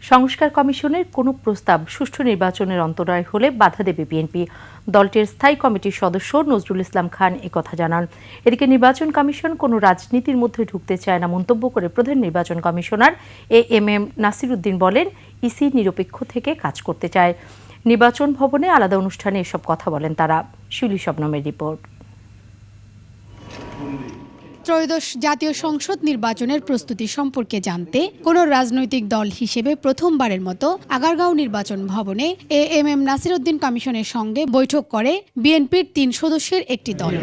সংস্কার কমিশনের কোনো প্রস্তাব সুষ্ঠু নির্বাচনের অন্তরায় হলে বাধা দেবে বিএনপি। দলটির স্থায়ী কমিটির সদস্য নজরুল ইসলাম খান একথা জানান। এদিকে নির্বাচন কমিশন কোনো রাজনীতির মধ্যে ঢুকতে চায় না মন্তব্য করে প্রধান নির্বাচন কমিশনার এএমএম নাসির উদ্দিন বলেন, ইসি নিরপেক্ষ থেকে কাজ করতে চায়। নির্বাচন ভবনে আলাদা অনুষ্ঠানে এসব কথা বলেন তারা। শিউলি শবনমের রিপোর্ট। ত্রয়োদশ জাতীয় সংসদ নির্বাচনের প্রস্তুতি সম্পর্কে জানতে কোন রাজনৈতিক দল হিসেবে প্রথমবারের মতো আগারগাঁও নির্বাচন ভবনে এএমএম নাসির উদ্দিন কমিশনের সঙ্গে বৈঠক করে বিএনপির ৩ সদস্যের একটি দল।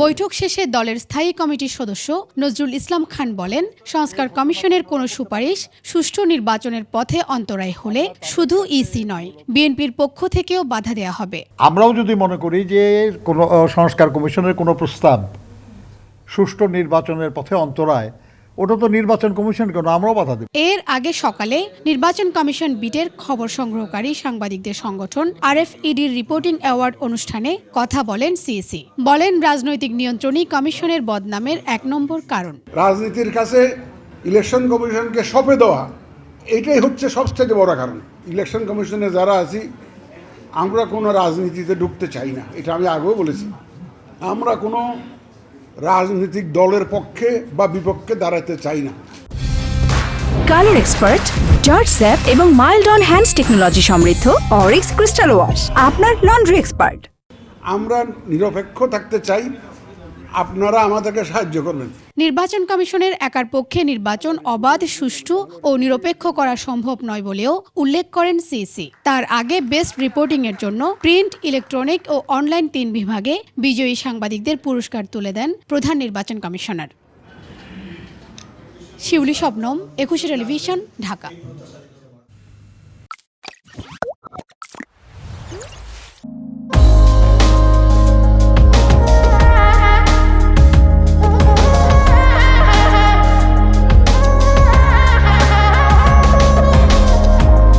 বৈঠক শেষে দলের স্থায়ী কমিটির সদস্য নজরুল ইসলাম খান বলেন, সংস্কার কমিশনের কোনো সুপারিশ সুষ্ঠু নির্বাচনের পথে অন্তরায় হলে শুধু ইসি নয়, বিএনপির পক্ষ থেকেও বাধা দেওয়া হবে। আমরাও যদি মনে করি যে কোনো সংস্কার কমিশনের কোনো প্রস্তাব সুষ্ঠু নির্বাচনের পথে অন্তরায়, ওটা তো নির্বাচন কমিশন কেন, আমরাও বাধা দেব। এর আগে সকালে নির্বাচন কমিশন বিটের খবর সংগ্রহকারী সাংবাদিকদের সংগঠন আরএফইডির রিপোর্টিং অ্যাওয়ার্ড অনুষ্ঠানে কথা বলেন সিইসি। বলেন, রাজনৈতিক নিয়ন্ত্রণই কমিশনের বদনামের ১ নম্বর কারণ। রাজনীতির কাছে ইলেকশন কমিশনকে সঁপে দেওয়া, এটাই হচ্ছে সবথেকে বড় কারণ। ইলেকশন কমিশনে যারা আছি আমরা কোনো রাজনীতিতে ঢুকতে চাই না, এটা আমি আগেও বলেছি। আমরা কোনো রাজনৈতিক দলের পক্ষে বা বিপক্ষে দাঁড়াতে চাই না। কালার এক্সপার্ট, জর্জ স্যাপ এবং মাইল্ড অন হ্যান্ডস টেকনোলজি সমৃদ্ধ অরিক্স ক্রিস্টাল ওয়াশ আপনার লন্ড্রি এক্সপার্ট। আমরা নিরপেক্ষ থাকতে চাই, আপনারা আমাদেরকে সাহায্য করবেন। নির্বাচন কমিশনের একার পক্ষে নির্বাচন অবাধ, সুষ্ঠু ও নিরপেক্ষ করা সম্ভব নয় বলেও উল্লেখ করেন সিইসি। তার আগে বেস্ট রিপোর্টিং এর জন্য প্রিন্ট, ইলেকট্রনিক ও অনলাইন ৩ বিভাগে বিজয়ী সাংবাদিকদের পুরস্কার তুলে দেন প্রধান নির্বাচন কমিশনার। শিউলি শবনম, ২১ টেলিভিশন, ঢাকা।